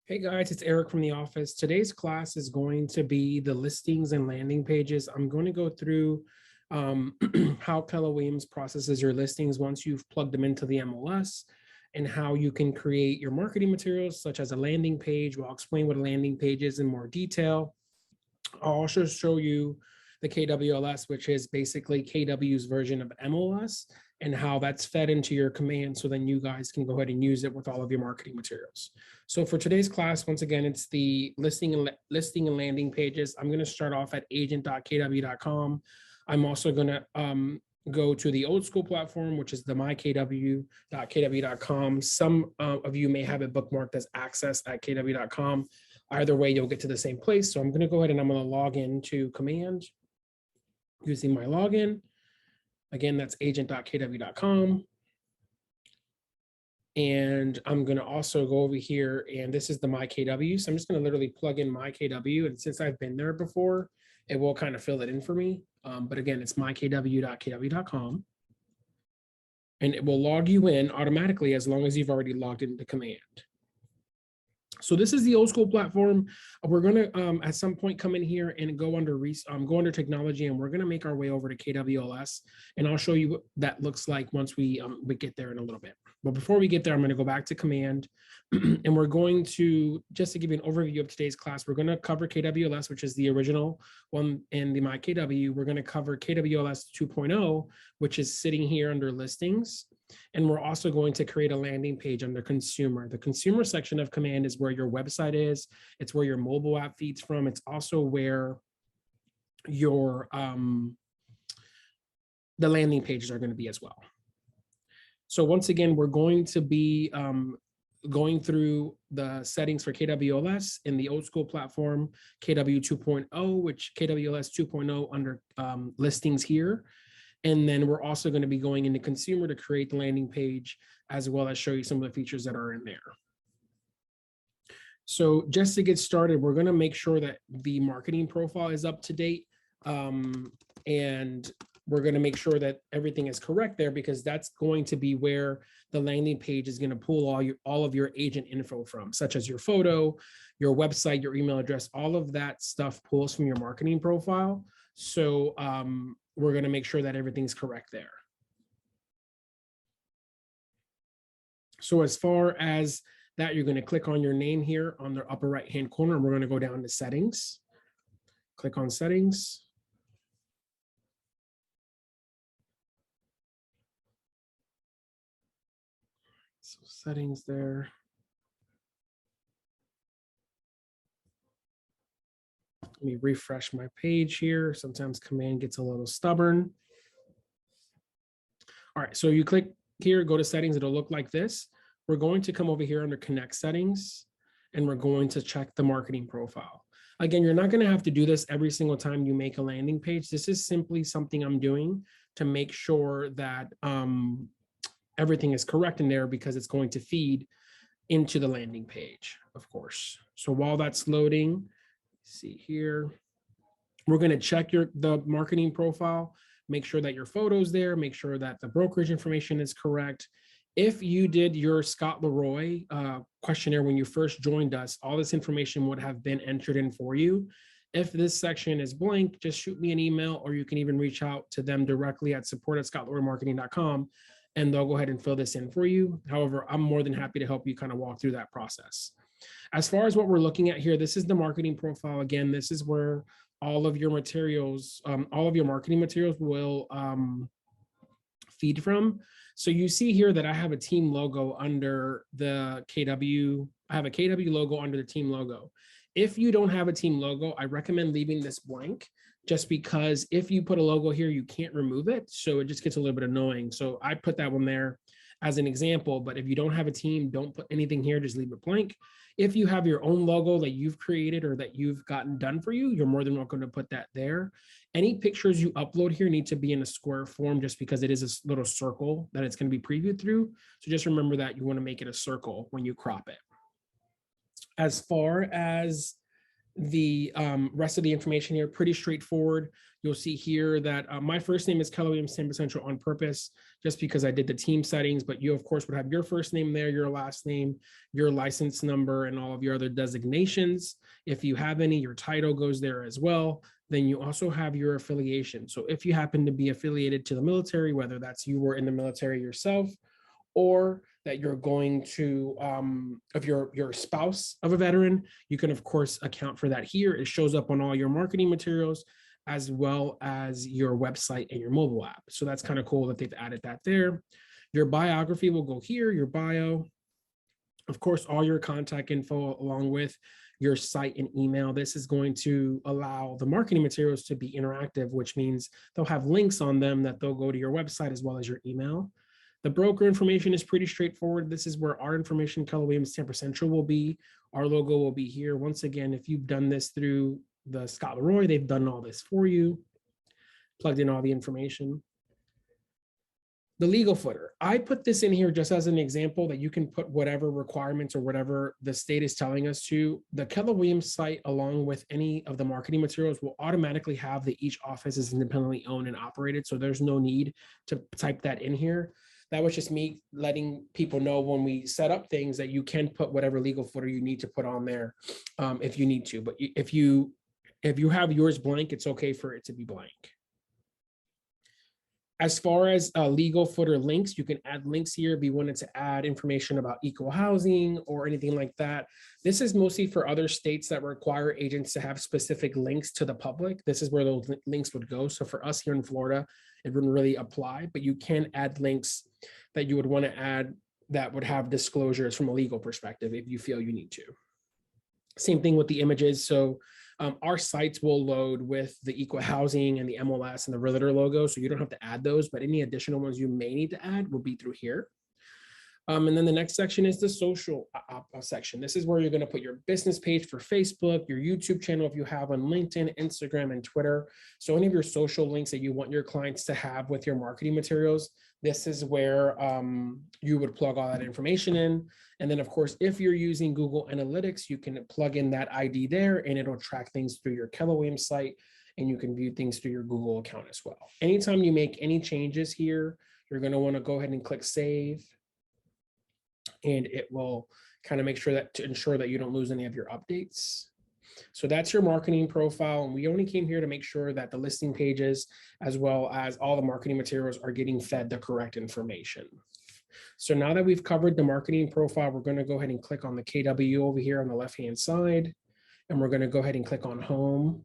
Hey guys, it's Eric from the office. Today's class is going to be the listings and landing pages. I'm going to go through how Keller Williams processes your listings once you've plugged them into the MLS and how you can create your marketing materials such as a landing page. We'll explain what a landing page is in more detail. I'll also show you the KWLS, which is basically KW's version of MLS, and how that's fed into your command so then you guys can go ahead and use it with all of your marketing materials. So for today's class, once again, it's the listing and landing pages. I'm going to start off at agent.kw.com. I'm also going to go to the old school platform, which is the mykw.kw.com. Some of you may have it bookmarked as access@kw.com. Either way, you'll get to the same place. So I'm going to go ahead and I'm going to log into command using my login. Again, that's agent.kw.com. And I'm going to also go over here, and this is the MyKW. So I'm just going to literally plug in MyKW. And since I've been there before, it will kind of fill it in for me. But again, it's mykw.kw.com. And it will log you in automatically as long as you've already logged into command. So this is the old school platform. We're going to at some point come in here and go under technology, and we're going to make our way over to KWLS, and I'll show you what that looks like once we get there in a little bit. But before we get there, I'm going to go back to command, and we're going to, just to give you an overview of today's class, we're going to cover KWLS, which is the original one in the MyKW. We're going to cover KWLS 2.0, which is sitting here under listings. And we're also going to create a landing page under consumer. The consumer section of command is where your website is. It's where your mobile app feeds from. It's also where your the landing pages are going to be as well. So once again, we're going to be going through the settings for KWLS in the old school platform, KW 2.0, which KWLS 2.0 under listings here. And then we're also going to be going into consumer to create the landing page, as well as show you some of the features that are in there. So just to get started, we're going to make sure that the marketing profile is up to date. And we're going to make sure that everything is correct there, because that's going to be where the landing page is going to pull all of your agent info from, such as your photo, your website, your email address. All of that stuff pulls from your marketing profile. So we're going to make sure that everything's correct there. So as far as that, you're going to click on your name here on the upper right hand corner, and we're going to go down to settings. Click on settings. So settings there. Let me refresh my page here. Sometimes command gets a little stubborn. All right, so you click here, go to settings, it'll look like this. We're going to come over here under connect settings, and we're going to check the marketing profile. Again, you're not going to have to do this every single time you make a landing page. This is simply something I'm doing to make sure that everything is correct in there, because it's going to feed into the landing page, of course. So while that's loading, see here, we're going to check the marketing profile, make sure that your photo's there, make sure that the brokerage information is correct. If you did your Scott Leroy questionnaire when you first joined us, all this information would have been entered in for you. If this section is blank, just shoot me an email, or you can even reach out to them directly at support@scottleroymarketing.com, and they'll go ahead and fill this in for you. However, I'm more than happy to help you kind of walk through that process. As far as what we're looking at here, this is the marketing profile. Again, this is where all of your materials, all of your marketing materials will feed from. So you see here that I have a team logo under the KW. I have a KW logo under the team logo. If you don't have a team logo, I recommend leaving this blank, just because if you put a logo here, you can't remove it. So it just gets a little bit annoying. So I put that one there as an example, but if you don't have a team, don't put anything here, just leave it blank. If you have your own logo that you've created or that you've gotten done for you, you're more than welcome to put that there. Any pictures you upload here need to be in a square form, just because it is a little circle that it's going to be previewed through. So just remember that you want to make it a circle when you crop it. As far as the rest of the information here, pretty straightforward. You'll see here that my first name is KWLS Central on purpose, just because I did the team settings, but you of course would have your first name there, your last name, your license number, and all of your other designations. If you have any, your title goes there as well. Then you also have your affiliation. So if you happen to be affiliated to the military, whether that's you were in the military yourself, or that you're going to, if you're a spouse of a veteran, you can of course account for that here. It shows up on all your marketing materials, as well as your website and your mobile app. So that's kind of cool that they've added that there. Your biography will go here, your bio. Of course, all your contact info along with your site and email. This is going to allow the marketing materials to be interactive, which means they'll have links on them that they'll go to your website as well as your email. The broker information is pretty straightforward. This is where our information, Keller Williams Tampa Central, will be. Our logo will be here. Once again, if you've done this through the Scott Leroy, they've done all this for you, plugged in all the information. The legal footer. I put this in here just as an example that you can put whatever requirements or whatever the state is telling us to. The Keller Williams site, along with any of the marketing materials, will automatically have that each office is independently owned and operated. So there's no need to type that in here. That was just me letting people know when we set up things that you can put whatever legal footer you need to put on there if you need to. But if you have yours blank, it's okay for it to be blank. As far as legal footer links, you can add links here if you wanted to add information about equal housing or anything like that. This is mostly for other states that require agents to have specific links to the public. This is where those links would go. So for us here in Florida, it wouldn't really apply, but you can add links that you would want to add that would have disclosures from a legal perspective if you feel you need to. Same thing with the images. So our sites will load with the equal housing and the MLS and the realtor logo. So you don't have to add those, but any additional ones you may need to add will be through here. And then the next section is the social section. This is where you're going to put your business page for Facebook, your YouTube channel if you have on LinkedIn, Instagram, and Twitter. So any of your social links that you want your clients to have with your marketing materials, this is where you would plug all that information in. And then, of course, if you're using Google Analytics, you can plug in that ID there and it'll track things through your Keller Williams site, and you can view things through your Google account as well. Anytime you make any changes here, you're going to want to go ahead and click Save. And it will kind of make sure that to ensure that you don't lose any of your updates. So that's your marketing profile. And we only came here to make sure that the listing pages, as well as all the marketing materials, are getting fed the correct information. So now that we've covered the marketing profile, we're going to go ahead and click on the KW over here on the left-hand side. And we're going to go ahead and click on Home.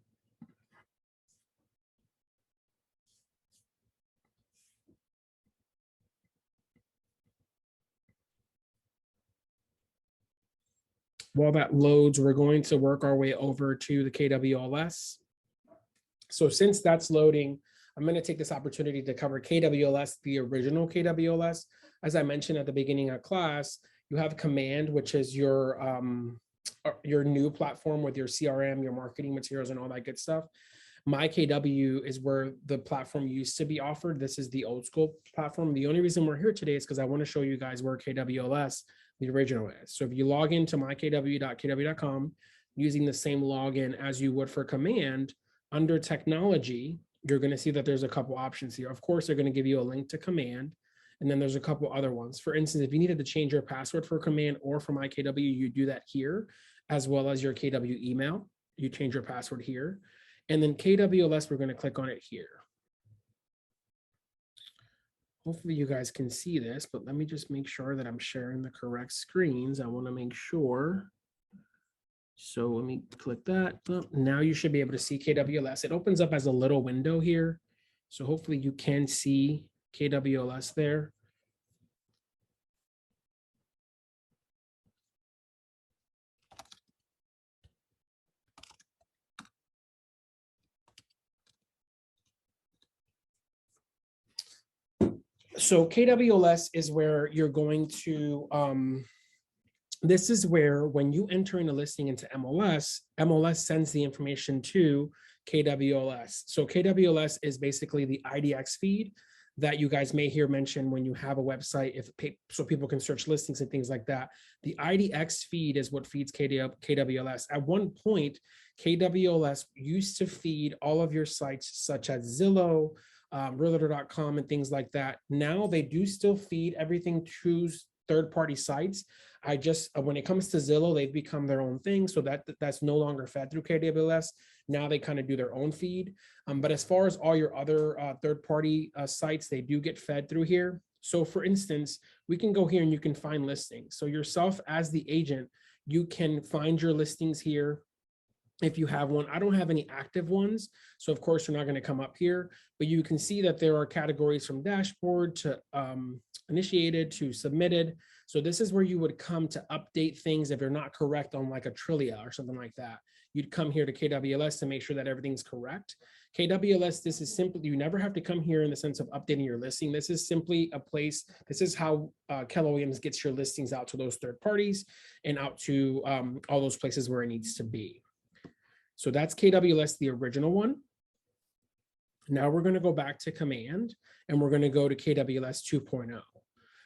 While that loads, we're going to work our way over to the KWLS. So since that's loading, I'm going to take this opportunity to cover KWLS, the original KWLS. As I mentioned at the beginning of class, you have Command, which is your new platform with your CRM, your marketing materials, and all that good stuff. My KW is where the platform used to be offered. This is the old school platform. The only reason we're here today is because I want to show you guys where KWLS, the original, is. So if you log into mykw.kw.com using the same login as you would for Command, under technology, you're going to see that there's a couple options here. Of course, they're going to give you a link to Command, and then there's a couple other ones. For instance, if you needed to change your password for Command or for MyKW, you do that here, as well as your KW email. You change your password here. And then KWLS, we're going to click on it here. Hopefully you guys can see this, but let me just make sure that I'm sharing the correct screens. I want to make sure. So let me click that. Oh, now you should be able to see KWLS. It opens up as a little window here. So hopefully you can see KWLS there. So KWLS is where you're going to, this is where when you enter in a listing into MLS, MLS sends the information to KWLS. So KWLS is basically the IDX feed that you guys may hear mentioned when you have a website, so people can search listings and things like that. The IDX feed is what feeds KWLS. At one point, KWLS used to feed all of your sites such as Zillow, realtor.com and things like that. Now they do still feed everything to third-party sites. When it comes to Zillow, they've become their own thing, so that's no longer fed through KWLS. Now they kind of do their own feed. But as far as all your other third-party sites, they do get fed through here. So for instance, we can go here and you can find listings. So yourself as the agent, you can find your listings here. If you have one, I don't have any active ones, so of course you're not going to come up here, but you can see that there are categories from dashboard to initiated to submitted. So this is where you would come to update things if they're not correct on like a Trillia or something like that. You'd come here to KWLS to make sure that everything's correct. KWLS, this is simply, you never have to come here in the sense of updating your listing. This is simply a place, this is how Keller Williams gets your listings out to those third parties and out to all those places where it needs to be. So that's KWLS, the original one. Now we're going to go back to command and we're going to go to KWLS 2.0.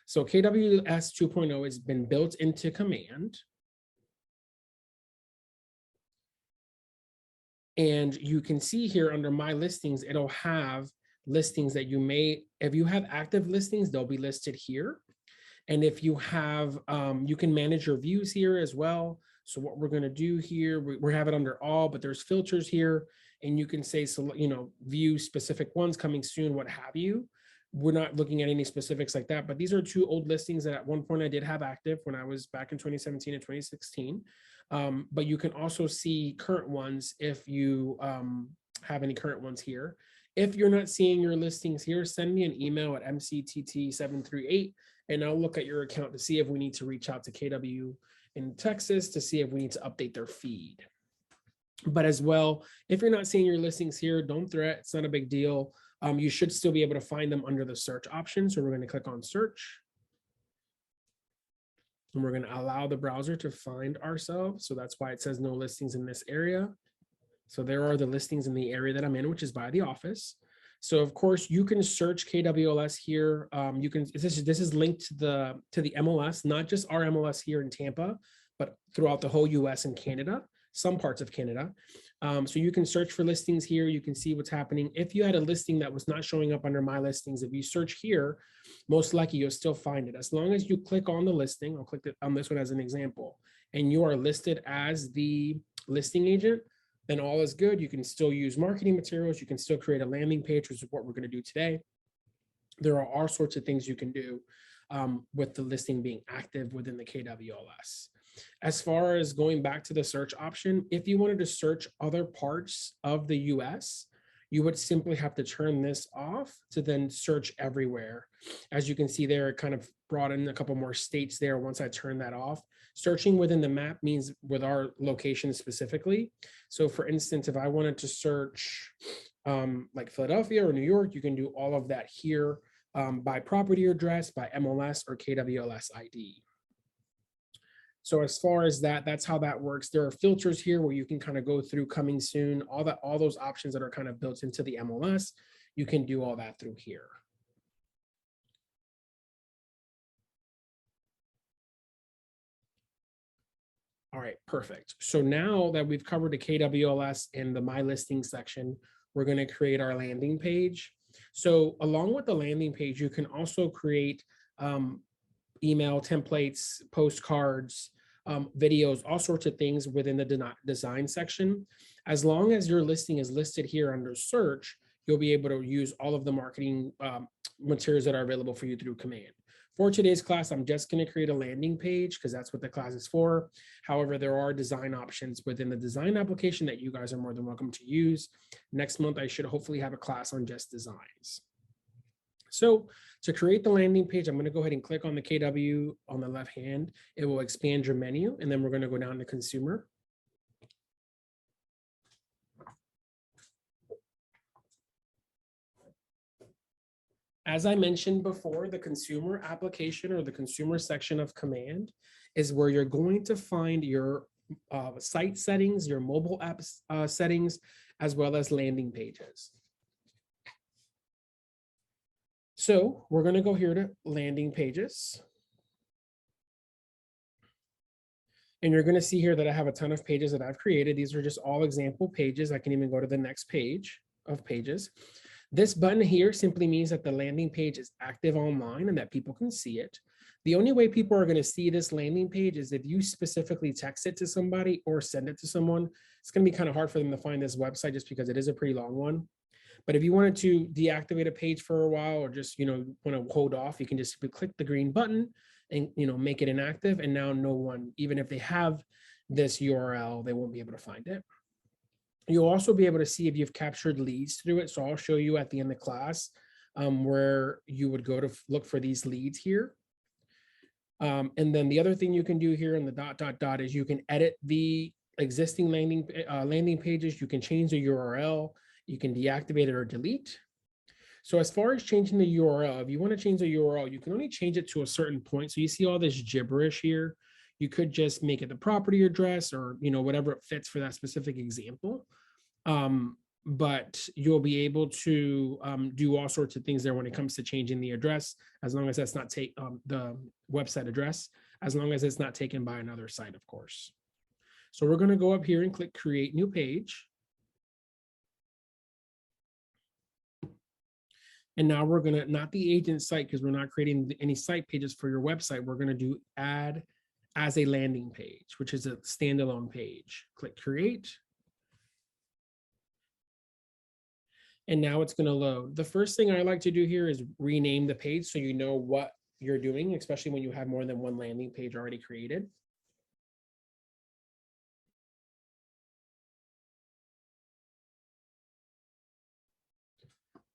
So KWLS 2.0 has been built into command. And you can see here under my listings, it'll have listings that you may, if you have active listings, they'll be listed here. And if you have, you can manage your views here as well. So what we're going to do here, we have it under all, but there's filters here and you can say, so, you know, view specific ones coming soon, what have you. We're not looking at any specifics like that, but these are two old listings that at one point I did have active when I was back in 2017 and 2016. But you can also see current ones if you have any current ones here. If you're not seeing your listings here, send me an email at mctt738 and I'll look at your account to see if we need to reach out to KW in Texas to see if we need to update their feed. But as well, if you're not seeing your listings here, don't threat, it's not a big deal. You should still be able to find them under the search option. So we're going to click on search. And we're going to allow the browser to find ourselves. So that's why it says no listings in this area. So there are the listings in the area that I'm in, which is by the office. So of course you can search KWLS here. You can, this is linked to the MLS, not just our MLS here in Tampa, but throughout the whole US and Canada, some parts of Canada. So you can search for listings here. You can see what's happening. If you had a listing that was not showing up under my listings, if you search here, most likely you'll still find it. As long as you click on the listing, I'll click on this one as an example, and you are listed as the listing agent, then all is good. You can still use marketing materials. You can still create a landing page, which is what we're going to do today. There are all sorts of things you can do with the listing being active within the KWLS. As far as going back to the search option, if you wanted to search other parts of the US, you would simply have to turn this off to then search everywhere. As you can see there, it kind of brought in a couple more states there once I turned that off. Searching within the map means with our location specifically. So for instance, if I wanted to search like Philadelphia or New York, you can do all of that here by property address, by MLS or KWLS ID. So as far as that, that's how that works. There are filters here where you can kind of go through coming soon, all those options that are kind of built into the MLS, you can do all that through here. All right, perfect. So now that we've covered the KWLS and the My Listing section, we're going to create our landing page. So along with the landing page, you can also create email templates, postcards, videos, all sorts of things within the design section. As long as your listing is listed here under search, you'll be able to use all of the marketing materials that are available for you through command. For today's class, I'm just going to create a landing page because that's what the class is for. However, there are design options within the design application that you guys are more than welcome to use. Next month, I should hopefully have a class on just designs. So to create the landing page, I'm going to go ahead and click on the KW on the left hand. It will expand your menu, and then we're going to go down to consumer. As I mentioned before, the consumer application or the consumer section of command is where you're going to find your site settings, your mobile apps settings, as well as landing pages. So we're going to go here to landing pages. And you're going to see here that I have a ton of pages that I've created. These are just all example pages. I can even go to the next page of pages. This button here simply means that the landing page is active online and that people can see it. The only way people are going to see this landing page is if you specifically text it to somebody or send it to someone. It's going to be kind of hard for them to find this website just because it is a pretty long one. But if you wanted to deactivate a page for a while or just, want to hold off, you can just click the green button and, make it inactive. And now no one, even if they have this URL, they won't be able to find it. You'll also be able to see if you've captured leads through it. So I'll show you at the end of class where you would go to look for these leads here. And then the other thing you can do here in the ... is you can edit the existing landing pages. You can change the URL. You can deactivate it or delete. So as far as changing the URL, if you want to change the URL, you can only change it to a certain point. So you see all this gibberish here. You could just make it the property address or, whatever it fits for that specific example. But you'll be able to do all sorts of things there when it comes to changing the address, as long as that's not the website address, as long as it's not taken by another site, of course. So we're going to go up here and click create new page. And now we're going to, not the agent site, because we're not creating any site pages for your website. We're going to do add as a landing page, which is a standalone page. Click create. And now it's going to load. The first thing I like to do here is rename the page so you know what you're doing, especially when you have more than one landing page already created.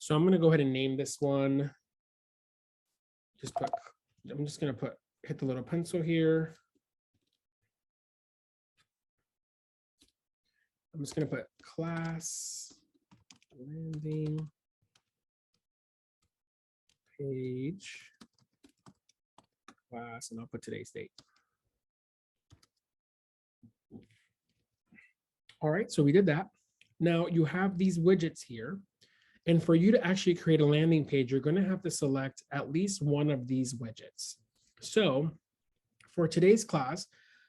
So I'm going to go ahead and name this one. I'm just going to hit the little pencil here. I'm just going to put class landing page class, and I'll put today's date. All right, so we did that. Now you have these widgets here. And for you to actually create a landing page, you're going to have to select at least one of these widgets. So for today's class,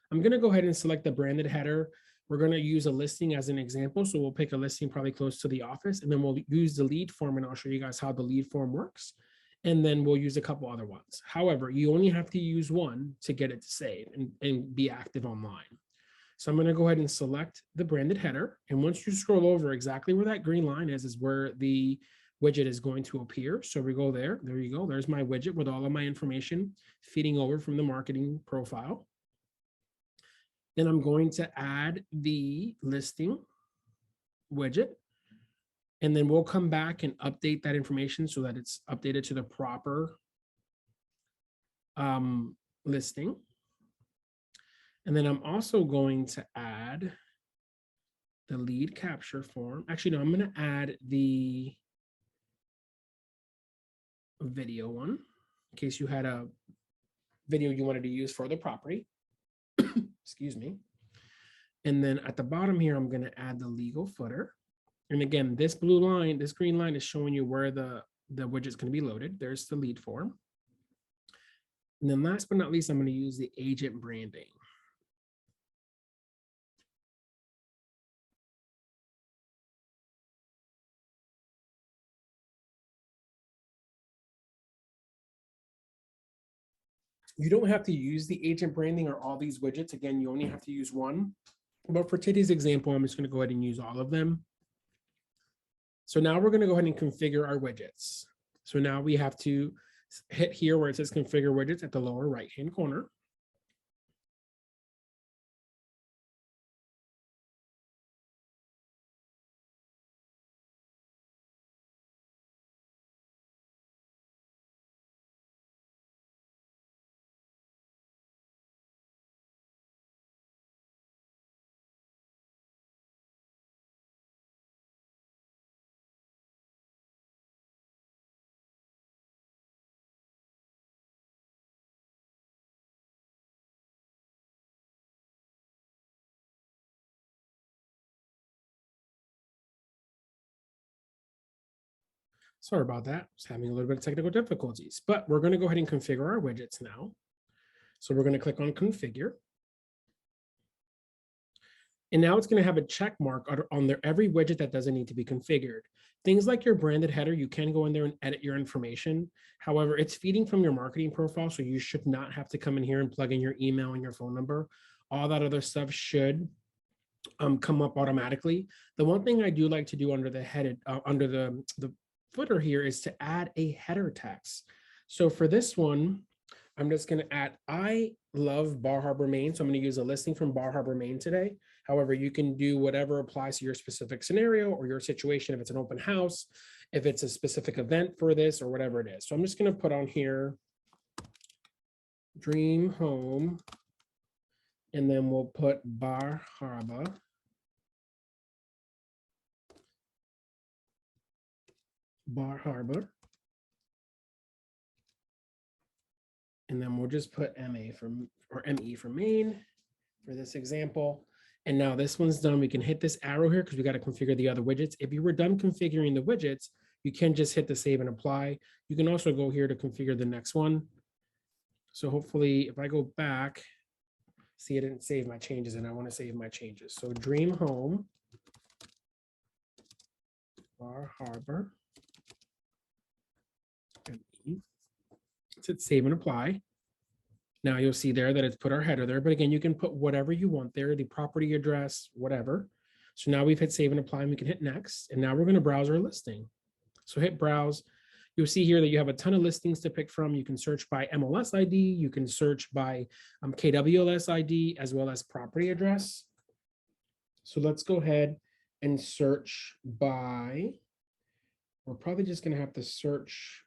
I'm going to go ahead and select the branded header. We're going to use a listing as an example. So we'll pick a listing probably close to the office, and then we'll use the lead form, and I'll show you guys how the lead form works. And then we'll use a couple other ones. However, you only have to use one to get it to save and be active online. So I'm going to go ahead and select the branded header. And once you scroll over, exactly where that green line is where the widget is going to appear. So we go there. There you go. There's my widget with all of my information feeding over from the marketing profile. Then I'm going to add the listing widget. And then we'll come back and update that information so that it's updated to the proper listing. And then I'm also going to add the lead capture form. Actually, no, I'm going to add the video one in case you had a video you wanted to use for the property. Excuse me. And then at the bottom here, I'm going to add the legal footer. And again, this blue line, this green line is showing you where the widget's going to be loaded. There's the lead form. And then last but not least, I'm going to use the agent branding. You don't have to use the agent branding or all these widgets. Again, you only have to use one. But for today's example, I'm just going to go ahead and use all of them. So now we're going to go ahead and configure our widgets. So now we have to hit here where it says configure widgets at the lower right-hand corner. Sorry about that. Just having a little bit of technical difficulties, but we're going to go ahead and configure our widgets now. So we're going to click on configure. And now it's going to have a check mark on there every widget that doesn't need to be configured. Things like your branded header, you can go in there and edit your information. However, it's feeding from your marketing profile, so you should not have to come in here and plug in your email and your phone number. All that other stuff should come up automatically. The one thing I do like to do under the headed under the footer here is to add a header text. So for this one, I'm just going to add, I love Bar Harbor, Maine. So I'm going to use a listing from Bar Harbor, Maine today. However, you can do whatever applies to your specific scenario or your situation. If it's an open house, if it's a specific event for this or whatever it is. So I'm just going to put on here Dream Home, and then we'll put Bar Harbor. Bar Harbor. And then we'll just put MA from, or ME for Maine for this example. And now this one's done. We can hit this arrow here because we got to configure the other widgets. If you were done configuring the widgets, you can just hit the save and apply. You can also go here to configure the next one. So hopefully if I go back, see, I didn't save my changes and I want to save my changes. So Dream Home, Bar Harbor, hit save and apply. Now you'll see there that it's put our header there, but again, you can put whatever you want there, the property address, whatever. So now we've hit save and apply, and we can hit next. And now we're going to browse our listing. So hit browse. You'll see here that you have a ton of listings to pick from. You can search by MLS ID. You can search by KWLS ID as well as property address. So let's go ahead and search by, we're probably just going to have to search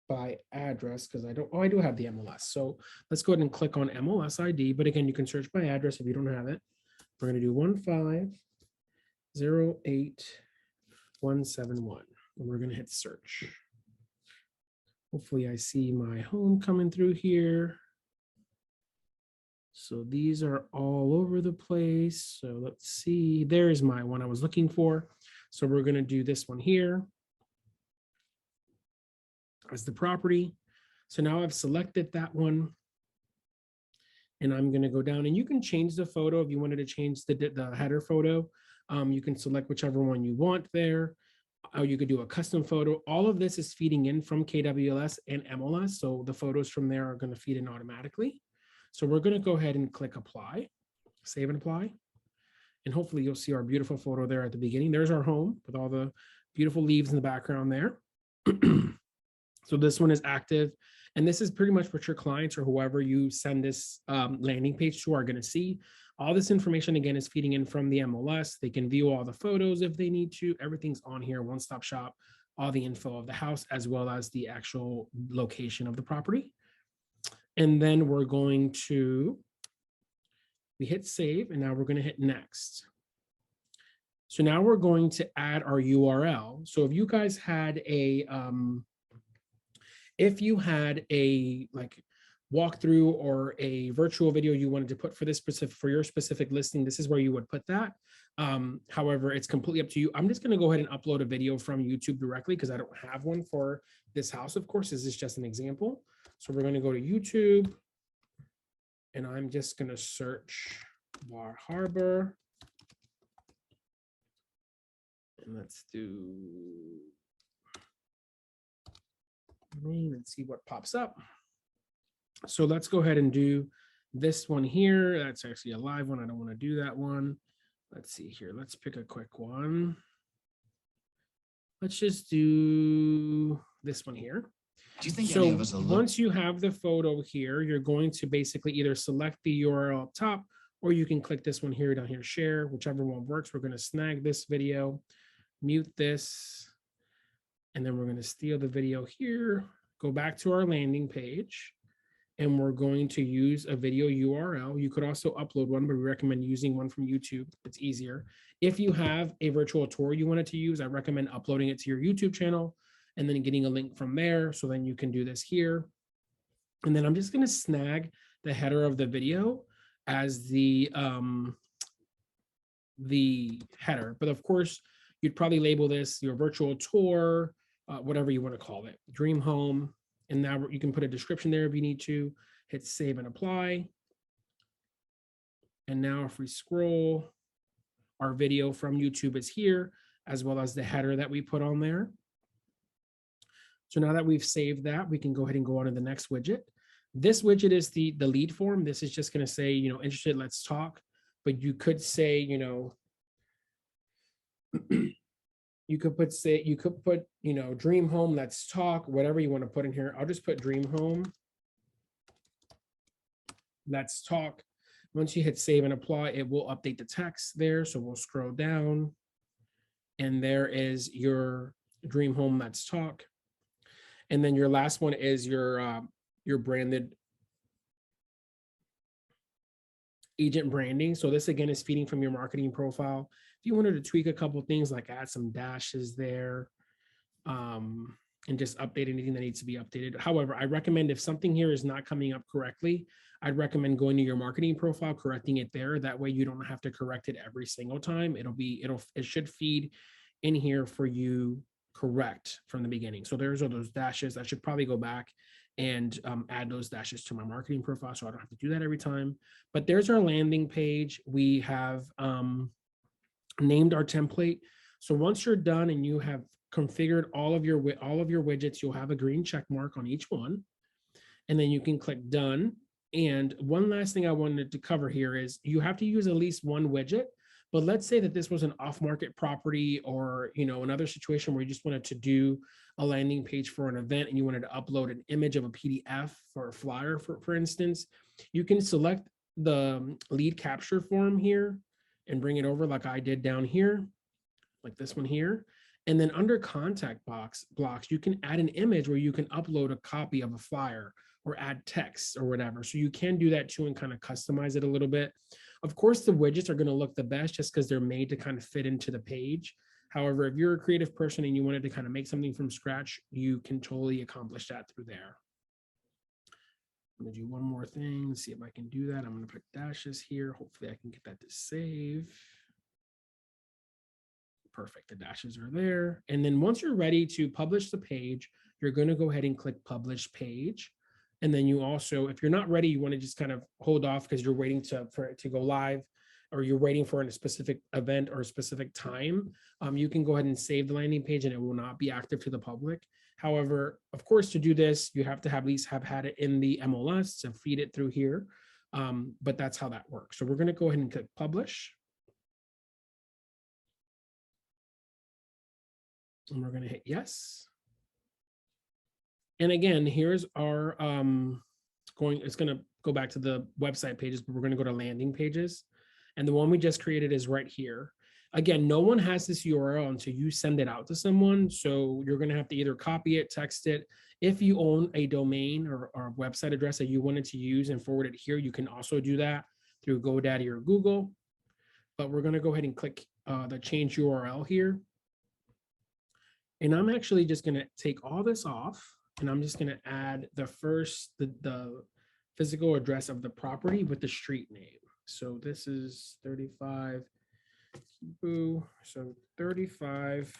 by address because I don't, oh, I do have the MLS. So let's go ahead and click on MLS ID. But again, you can search by address if you don't have it. We're going to do 1508171. And we're going to hit search. Hopefully I see my home coming through here. So these are all over the place. So let's see, there's my one I was looking for. So we're going to do this one here as the property. So now I've selected that one. And I'm going to go down, and you can change the photo if you wanted to change the header photo. You can select whichever one you want there. You could do a custom photo. All of this is feeding in from KWLS and MLS. So the photos from there are going to feed in automatically. So we're going to go ahead and click apply, save and apply. And hopefully you'll see our beautiful photo there at the beginning. There's our home with all the beautiful leaves in the background there. So this one is active. And this is pretty much what your clients or whoever you send this landing page to are going to see. All this information, again, is feeding in from the MLS. They can view all the photos if they need to. Everything's on here, one-stop shop, all the info of the house, as well as the actual location of the property. And then we're going to, we hit save, and now we're going to hit next. So now we're going to add our URL. So if you guys had a, like walkthrough or a virtual video you wanted to put for this specific, for your specific listing, this is where you would put that. However, it's completely up to you. I'm just going to go ahead and upload a video from YouTube directly because I don't have one for this house. Of course, this is just an example. So we're going to go to YouTube, and I'm just going to search Bar Harbor. And let's do name and see what pops up. So let's go ahead and do this one here. That's actually a live one. I don't want to do that one. Let's see here. Let's pick a quick one. Let's just do this one here. Do you think so once you have the photo here, you're going to basically either select the URL up top, or you can click this one here down here, share, whichever one works. We're going to snag this video, mute this, and then we're going to steal the video here, go back to our landing page, and we're going to use a video URL. You could also upload one, but we recommend using one from YouTube. It's easier. If you have a virtual tour you wanted to use, I recommend uploading it to your YouTube channel and then getting a link from there. So then you can do this here. And then I'm just going to snag the header of the video as the header. But of course, you'd probably label this your virtual tour, whatever you want to call it, dream home. And now you can put a description there if you need to, hit save and apply. And now if we scroll, our video from YouTube is here, as well as the header that we put on there. So now that we've saved that, we can go ahead and go on to the next widget. This widget is the lead form. This is just going to say, interested, let's talk. But you could say, you could put, dream home, let's talk, whatever you want to put in here. I'll just put dream home, let's talk. Once you hit save and apply, it will update the text there. So we'll scroll down and there is your dream home, let's talk. And then your last one is your branded agent branding. So this again is feeding from your marketing profile. If you wanted to tweak a couple things like add some dashes there, and just update anything that needs to be updated. However, I recommend if something here is not coming up correctly, I'd recommend going to your marketing profile, correcting it there. That way you don't have to correct it every single time. It should feed in here for you correct from the beginning. So there's all those dashes. I should probably go back and add those dashes to my marketing profile so I don't have to do that every time. But there's our landing page. We have named our template. So once you're done and you have configured all of your widgets, you'll have a green check mark on each one. And then you can click done. And one last thing I wanted to cover here is you have to use at least one widget. But let's say that this was an off-market property or another situation where you just wanted to do a landing page for an event and you wanted to upload an image of a PDF for a flyer, for instance. You can select the lead capture form here and bring it over like I did down here, like this one here. And then under contact blocks, you can add an image where you can upload a copy of a flyer or add text or whatever. So you can do that too and kind of customize it a little bit. Of course, the widgets are going to look the best just because they're made to kind of fit into the page. However, if you're a creative person and you wanted to kind of make something from scratch, you can totally accomplish that through there. I'm going to do one more thing, see if I can do that. I'm going to put dashes here. Hopefully I can get that to save. Perfect, the dashes are there. And then once you're ready to publish the page, you're going to go ahead and click publish page. And then you also, if you're not ready, you want to just kind of hold off because you're waiting for it to go live, or you're waiting for a specific event or a specific time, you can go ahead and save the landing page and it will not be active to the public. However, of course, to do this, you have to at least have had it in the MLS to feed it through here. But that's how that works. So we're going to go ahead and click publish. And we're going to hit yes. And again, here's our it's going to go back to the website pages, but we're going to go to landing pages. And the one we just created is right here. Again, no one has this URL until you send it out to someone. So you're going to have to either copy it, text it. If you own a domain or a website address that you wanted to use and forward it here, you can also do that through GoDaddy or Google. But we're going to go ahead and click the change URL here. And I'm actually just going to take all this off. And I'm just going to add the physical address of the property with the street name. So this is 35 Kibu. So 35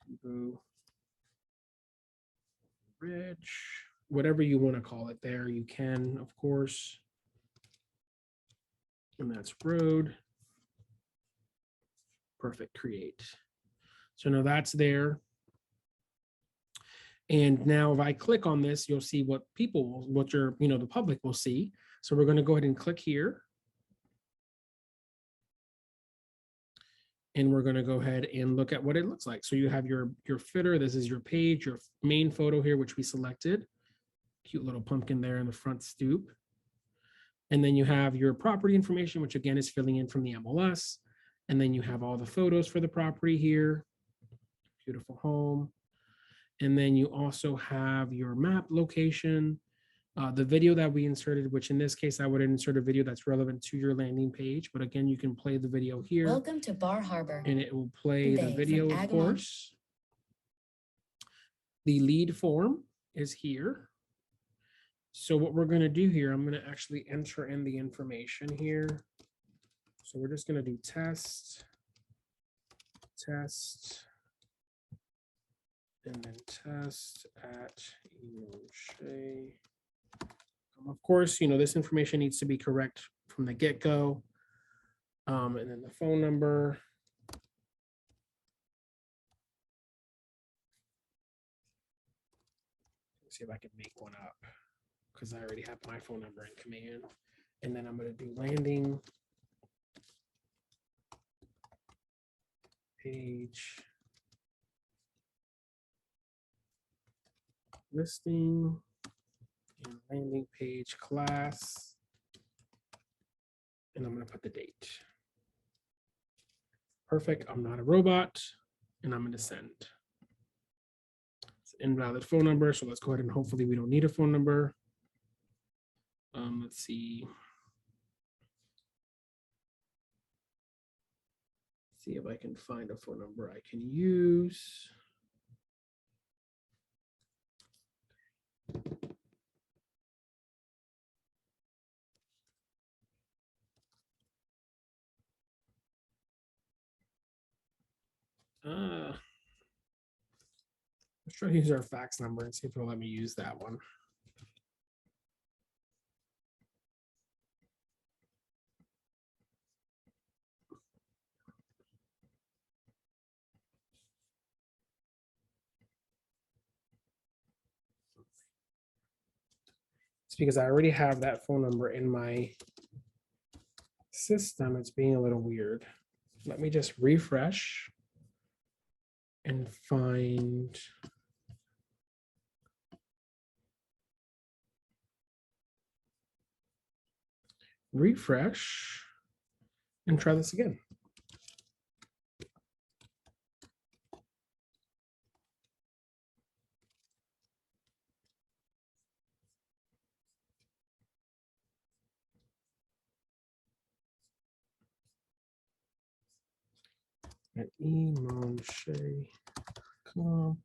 Kibu Ridge, whatever you want to call it there, you can, of course. And that's road. Perfect, create. So now that's there. And now if I click on this, you'll see what the public will see. So we're going to go ahead and click here. And we're going to go ahead and look at what it looks like. So you have your footer. This is your page, your main photo here, which we selected. Cute little pumpkin there in the front stoop. And then you have your property information, which again is filling in from the MLS. And then you have all the photos for the property here. Beautiful home. And then you also have your map location, the video that we inserted, which in this case, I would insert a video that's relevant to your landing page. But again, you can play the video here. Welcome to Bar Harbor. And it will play the video, of course. The lead form is here. So what we're going to do here, I'm going to actually enter in the information here. So we're just going to do test. and then test at Shea. Of course, you know, this information needs to be correct from the get-go. And then the phone number. Let's see if I can make one up because I already have my phone number in command. And then I'm going to do landing page listing and landing page class. And I'm going to put the date. Perfect. I'm not a robot. And I'm going to send. It's an invalid phone number. So let's go ahead and hopefully we don't need a phone number. Let's see. See if I can find a phone number I can use. Let's try to use our fax number and see if it'll let me use that one. It's because I already have that phone number in my system. It's being a little weird. Let me just refresh and find. Refresh and try this again. At emonshea.com.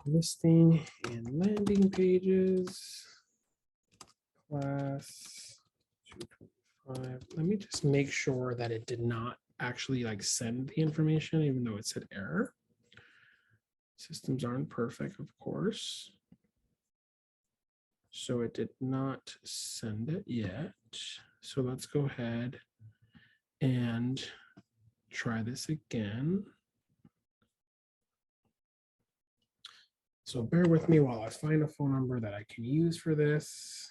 Listing and landing pages. Class 225. Let me just make sure that it did not actually like send the information, even though it said error. Systems aren't perfect, of course. So it did not send it yet. So let's go ahead and try this again. So bear with me while I find a phone number that I can use for this.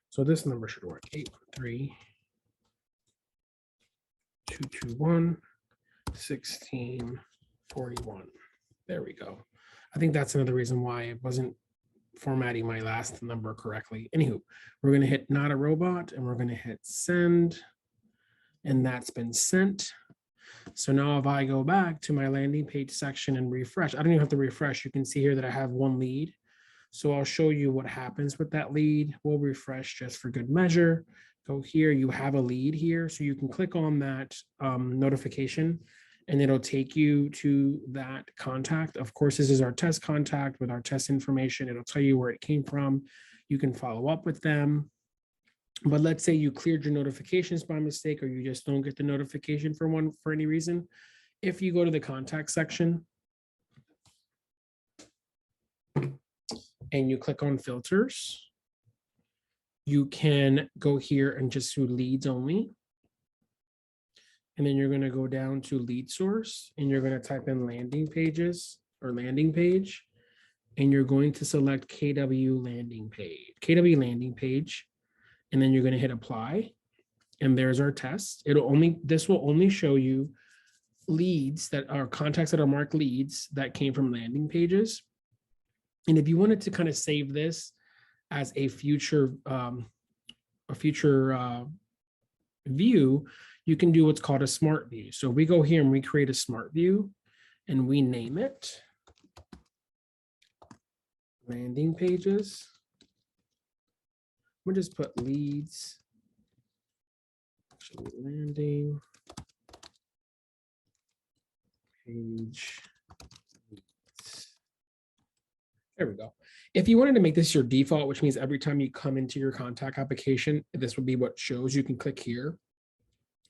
So this number should work, 813-221-1641. There we go. I think that's another reason why it wasn't formatting my last number correctly. Anywho, we're going to hit not a robot and we're going to hit send. And that's been sent. So now if I go back to my landing page section and refresh, I don't even have to refresh. You can see here that I have one lead. So I'll show you what happens with that lead. We'll refresh just for good measure. Go here, you have a lead here. So you can click on that notification and it'll take you to that contact. Of course, this is our test contact with our test information. It'll tell you where it came from. You can follow up with them. But let's say you cleared your notifications by mistake, or you just don't get the notification for any reason. If you go to the contact section and you click on filters, you can go here and just do leads only. And then you're going to go down to lead source and you're going to type in landing pages or landing page. And you're going to select KW landing page. And then you're going to hit apply. And there's our test. This will only show you leads that are contacts that are marked leads that came from landing pages. And if you wanted to kind of save this as a future view, you can do what's called a smart view. So we go here and we create a smart view and we name it landing pages. We'll just put leads, actually landing page. There we go. If you wanted to make this your default, which means every time you come into your contact application, this would be what shows. You can click here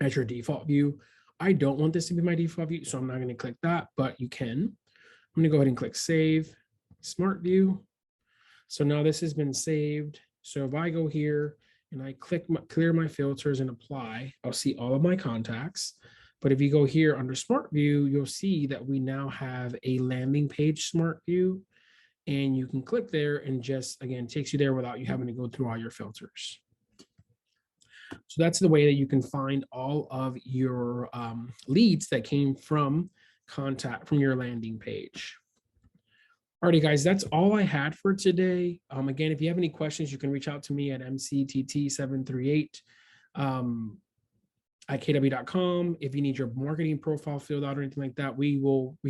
as your default view. I don't want this to be my default view, so I'm not going to click that, but you can. I'm going to go ahead and click Save, Smart View. So now this has been saved. So if I go here and I click clear my filters and apply, I'll see all of my contacts. But if you go here under Smart View, you'll see that we now have a landing page Smart View. And you can click there and just, again, takes you there without you having to go through all your filters. So that's the way that you can find all of your leads that came from your landing page. Alrighty, guys, that's all I had for today. Again, if you have any questions, you can reach out to me at mctt738 at kw.com. If you need your marketing profile filled out or anything like that, we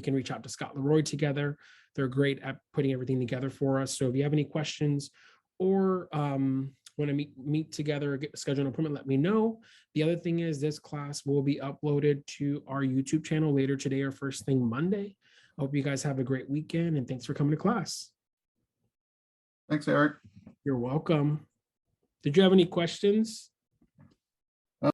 can reach out to Scott Leroy together. They're great at putting everything together for us. So if you have any questions or want to meet together, schedule an appointment, let me know. The other thing is this class will be uploaded to our YouTube channel later today or first thing Monday. I hope you guys have a great weekend and thanks for coming to class. Thanks, Eric. You're welcome. Did you have any questions?